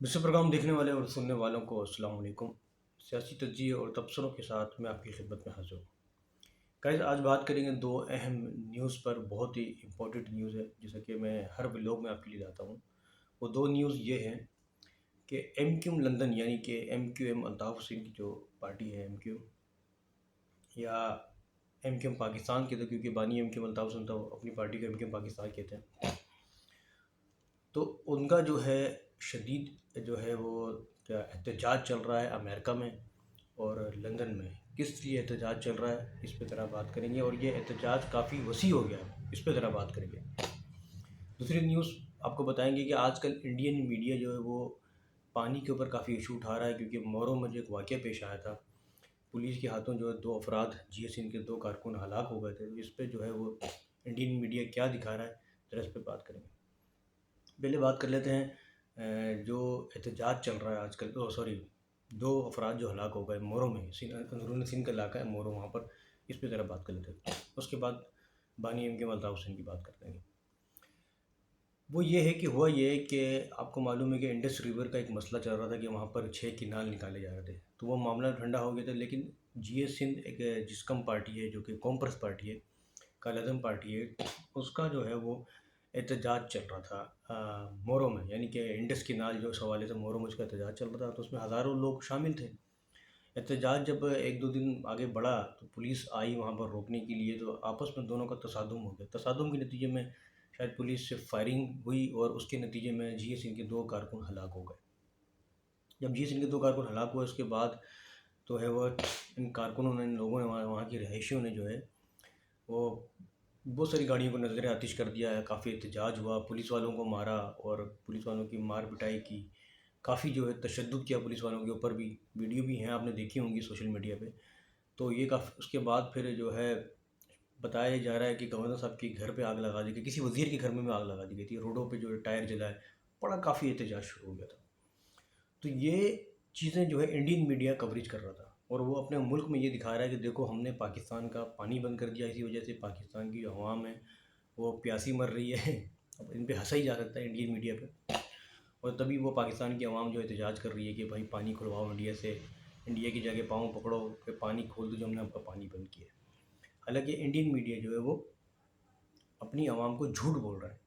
विश्व प्रोग्राम देखने वाले और सुनने वालों को अस्सलाम वालेकुम। सियासी तज्ज़िये और तबसरों के साथ मैं आपकी खिदमत में हाज़िर हूँ। गाइस, आज बात करेंगे दो अहम न्यूज़ पर। बहुत ही इम्पोर्टेंट न्यूज़ है, जैसा कि मैं हर व्लॉग में आपके लिए लाता हूँ। वो दो न्यूज़ ये हैं कि एमक्यूएम लंदन यानी कि एमक्यूएम अल्ताफ़ हुसैन की जो पार्टी है एमक्यूएम, या एमक्यूएम पाकिस्तान के थे, क्योंकि बानी एमक्यूएम अल्ताफ़ हुसैन था, वो अपनी पार्टी को एमक्यूएम पाकिस्तान कहते हैं। तो उनका जो है शदीद जो है वो क्या एहतजाज चल रहा है अमेरिका में और लंदन में। किस लिए एहतजाज चल रहा है, इस पे ज़रा बात करेंगे, और ये एहतजाज काफ़ी वसी हो गया है, इस पे ज़रा बात करेंगे। दूसरी न्यूज़ आपको बताएंगे कि आजकल इंडियन मीडिया जो है वो पानी के ऊपर काफ़ी इशू उठा रहा है, क्योंकि मोरो में जो एक वाक़या पेश आया था, पुलिस के हाथों जो है दो अफराद जीएसएन के दो कारकुन हलाक हो गए थे। तो इस पे जो है वो इंडियन मीडिया क्या दिखा रहा है, ज़रा इस पर बात करेंगे। पहले बात कर लेते हैं जो एहतजाज चल रहा है आजकल, सॉरी, दो अफराद जो हलाक हो गए मोरो में, अंदरूनी सिंध का इलाका है मोरो, वहाँ पर। इस पर ज़रा बात कर लेते हैं। उसके बाद बानी एम के अल्ताफ़ हुसैन की बात करते हैं। वो ये है कि हुआ ये है कि आपको मालूम है कि इंडस रिवर का एक मसला चल रहा था कि वहाँ पर 6 किनाल निकाले जा रहे थे, तो वो मामला ठंडा हो गया था। लेकिन जी एस सिंध एक जिसकम पार्टी है, जो कि कॉम्प्रेस पार्टी है, कालादम पार्टी है, उसका जो है वो एहतजाज चल रहा था मोरो में, यानी कि इंडस किनाल जो इस हवाले से मोरो में उसका एहतजाज चल रहा था। तो उसमें हज़ारों लोग शामिल थे। एहतजाज जब एक दो दिन आगे बढ़ा तो पुलिस आई वहाँ पर रोकने के लिए, तो आपस में दोनों का तसादुम हो गया। तसादुम के नतीजे में शायद पुलिस से फायरिंग हुई और उसके नतीजे में जी एस इनके दो कारकुन हलाक हो गए। जब जी एस इनके दो कारकुन हलाक हुए, उसके बाद तो है वो इन कारकुनों ने, इन लोगों ने, वहाँ की रहायशियों ने जो है वो बहुत सारी गाड़ियों को नज़र आतिश कर दिया है। काफ़ी एहतजाज हुआ, पुलिस वालों को मारा और पुलिस वालों की मार पिटाई की। काफ़ी जो है तशद्दुद किया पुलिस वालों के ऊपर भी। वीडियो भी हैं, आपने देखी होंगी सोशल मीडिया पे। तो ये काफ़ी, उसके बाद फिर जो है बताया जा रहा है कि गवर्नर साहब के घर पे आग लगा दी गई, किसी वज़ीर के घर में भी आग लगा दी गई थी, रोडों पे जो है टायर जलाए, बड़ा काफ़ी एहतजाज शुरू हो गया था। तो ये चीज़ें जो है इंडियन मीडिया कवरेज कर रहा था, और वो अपने मुल्क में ये दिखा रहा है कि देखो, हमने पाकिस्तान का पानी बंद कर दिया, इसी वजह से पाकिस्तान की जो अवाम है वो प्यासी मर रही है। अब इन पे हंसा ही जा सकता है इंडियन मीडिया पे। और तभी वो पाकिस्तान की आवाम जो एहतजाज कर रही है कि भाई पानी खुलवाओ इंडिया से, इंडिया की जगह पाँव पकड़ो कि पानी खोल दो जो हमने आपका पानी बंद किया है। हालांकि इंडियन मीडिया जो है वो अपनी आवाम को झूठ बोल रहा है,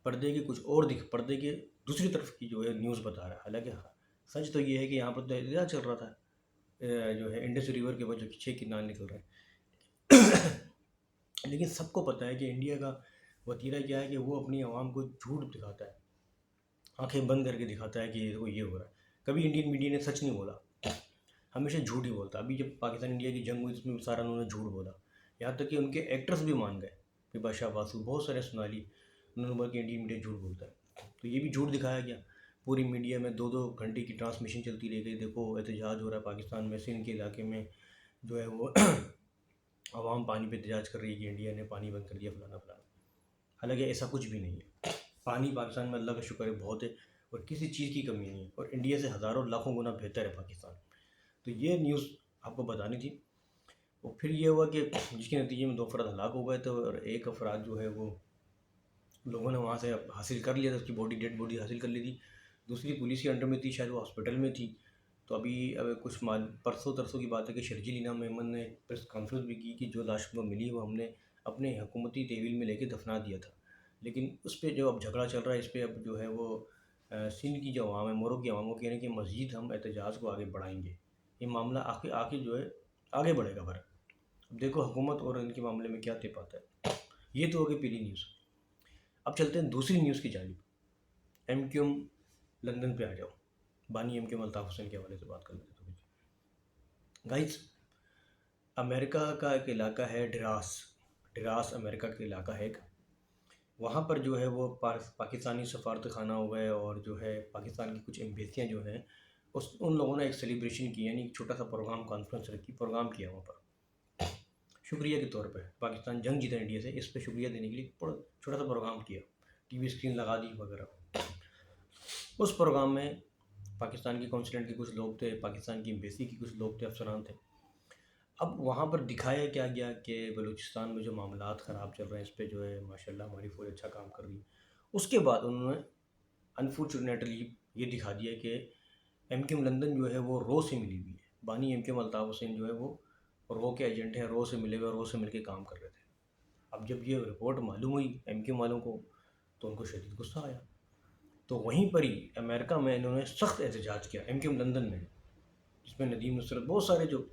पर्दे के दूसरी तरफ की जो है न्यूज़ बता रहा है। हालांकि हाँ, सच तो ये है कि यहाँ पर तो एहतजाज चल रहा था, जो है इंडस रिवर के वजह 6 किनारे निकल रहे हैं। लेकिन सबको पता है कि इंडिया का वतीरा क्या है कि वो अपनी आवाम को झूठ दिखाता है, आंखें बंद करके दिखाता है कि देखो ये हो रहा है। कभी इंडियन मीडिया ने सच नहीं बोला, हमेशा झूठ ही बोलता। अभी जब पाकिस्तान इंडिया की जंग हुई, इसमें भी सारा उन्होंने झूठ बोला। यहाँ तक कि उनके एक्टर्स भी मान गए, बिपाशा बासु, बहुत सारे सोनाली, उन्होंने बोला कि इंडियन मीडिया झूठ बोलता है। तो ये भी झूठ दिखाया गया। पूरी मीडिया में 2-2 घंटे की ट्रांसमिशन चलती रह गई, देखो एहतजाज हो रहा है पाकिस्तान में, सिंध के इलाके में जो है वो आवाम पानी पे एहतजाज कर रही है कि इंडिया ने पानी बंद कर दिया, फलाना फलाना। हालांकि ऐसा कुछ भी नहीं है। पानी पाकिस्तान में अल्लाह का शुक्र है बहुत है, और किसी चीज़ की कमी नहीं है, और इंडिया से हज़ारों लाखों गुना बेहतर है पाकिस्तान। तो ये न्यूज़ आपको बतानी थी। और फिर ये हुआ कि जिसके नतीजे में दो अफराद हलाक हो गए थे, और एक अफराद जो है वो लोगों ने वहाँ से हासिल कर लिया था, उसकी बॉडी, डेड बॉडी हासिल कर ली थी। दूसरी पुलिस के अंडर में थी, शायद वो हॉस्पिटल में थी। तो अभी अब कुछ माल परसों तरसों की बात है कि शर्जील इनाम मेमन ने प्रेस कॉन्फ्रेंस भी की कि जो लाश को मिली वो हमने अपने हुकूमती तहवील में लेके दफना दिया था। लेकिन उस पर जो अब झगड़ा चल रहा है, इस पर अब जो है वो सिंध की जो आवाम है, मोरो की आवाम, वो कह रहे हैं कि मज़ीद हम एहतजाज को आगे बढ़ाएंगे। ये मामला आके आके जो है आगे बढ़ेगा। पर अब देखो हुकूमत और इनके मामले में क्या तय पाता है। ये तो हो गई पहली न्यूज़। अब चलते हैं दूसरी न्यूज़ की जानिब। एम क्यू एम लंदन पे आ जाओ, बानी M Q M Altaf Hussain के हवाले से बात कर लेते हैं। गाइस, अमेरिका का एक इलाका है डिरास, डिरास अमेरिका का इलाका है एक। वहाँ पर जो है वो पाकिस्तानी सफारत खाना हो गए, और जो है पाकिस्तान की कुछ एम्बेसियाँ जो हैं, उस उन लोगों ने एक सेलिब्रेशन की, यानी एक छोटा सा प्रोग्राम, कॉन्फ्रेंस रखी, प्रोग्राम किया वहाँ पर शुक्रिया के तौर पे। पाकिस्तान जंग जीता इंडिया से, इस पे शुक्रिया देने के लिए छोटा सा प्रोग्राम किया, टीवी स्क्रीन लगा दी वगैरह। उस प्रोग्राम में पाकिस्तान की कौंसलेट के कुछ लोग थे, पाकिस्तान की एम्बेसी के कुछ लोग थे, अफसरान थे। अब वहाँ पर दिखाया क्या गया कि बलूचिस्तान में जो मामलात ख़राब चल रहे हैं, इस पे जो है माशाल्लाह हमारी फ़ौज अच्छा काम कर रही है। उसके बाद उन्होंने अनफॉर्चुनेटली یہ دکھا دیا کہ ایم کیو ایم لندن جو ہے وہ رو سے ملی ہوئی ہے، بانی M Q M Altaf Hussain جو ہے وہ رو کے ایجنٹ ہیں، رو سے ملے ہوئے، رو سے مل کے کام کر رہے تھے۔ اب جب یہ رپورٹ معلوم ہوئی ایم کیو ایم والوں کو تو ان کو شدید غصہ آیا، تو وہیں پر ہی امریکہ میں انہوں نے سخت احتجاج کیا ایم کیو ایم لندن میں، جس میں ندیم نصرت، بہت سارے جو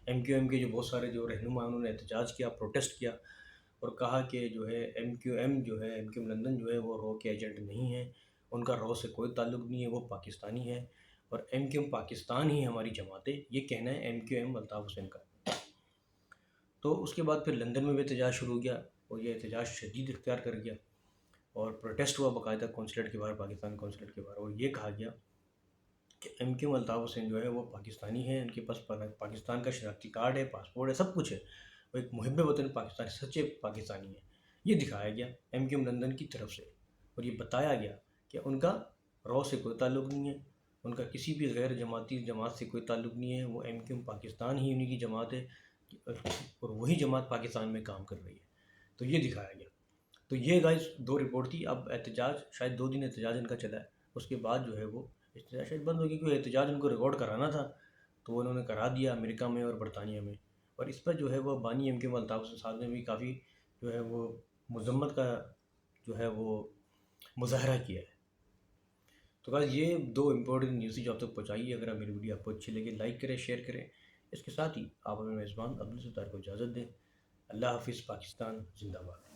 ایم کیو ایم کے جو بہت سارے جو رہنما انہوں نے احتجاج کیا، پروٹیسٹ کیا، اور کہا کہ جو ہے ایم کیو ایم جو ہے، ایم کیو ایم لندن جو ہے وہ رو کے ایجنٹ نہیں ہے، ان کا رو سے کوئی تعلق نہیں ہے، وہ پاکستانی ہے، اور ایم کیو ایم پاکستان ہی ہماری جماعت ہے، یہ کہنا ہے M Q M Altaf Hussain کا۔ تو اس کے بعد پھر لندن میں بھی احتجاج شروع ہو گیا، اور یہ احتجاج شدید اختیار کر گیا، اور پروٹیسٹ ہوا باقاعدہ کونسلیٹ کے باہر، پاکستان کونسلیٹ کے باہر، اور یہ کہا گیا کہ M Q M Altaf Hussain جو ہے وہ پاکستانی ہے، ان کے پاس پاکستان کا شناختی کارڈ ہے، پاسپورٹ ہے، سب کچھ ہے، وہ ایک محب وطن پاکستانی، سچے پاکستانی ہیں۔ یہ دکھایا گیا ایم کیو ایم لندن کی طرف سے، اور یہ بتایا گیا کہ ان کا رو سے کوئی تعلق نہیں ہے، ان کا کسی بھی غیر جماعتی جماعت سے کوئی تعلق نہیں ہے، وہ ایم کیو ایم پاکستان ہی انہی کی جماعت ہے، اور وہی جماعت پاکستان میں کام کر رہی ہے۔ تو یہ دکھایا گیا۔ تو یہ گائز دو رپورٹ تھی۔ اب احتجاج شاید 2 دن احتجاج ان کا چلا ہے، اس کے بعد جو ہے وہ احتجاج شاید بند ہوگی، کیونکہ احتجاج ان کو ریکارڈ کرانا تھا تو وہ انہوں نے کرا دیا امریکہ میں اور برطانیہ میں، اور اس پر جو ہے وہ بانی M Q M Altaf Hussain صاحب نے بھی کافی جو ہے وہ مذمت کا جو ہے وہ مظاہرہ کیا ہے۔ تو بس یہ 2 امپورٹنٹ نیوز جو آپ تک پہنچائی ہے۔ اگر میری ویڈیو آپ کو اچھی لگے لائک کریں، شیئر کریں، اس کے ساتھ ہی آپ اپنے میزبان عبدالستار کو اجازت دیں۔ اللہ حافظ، پاکستان زندہ باد۔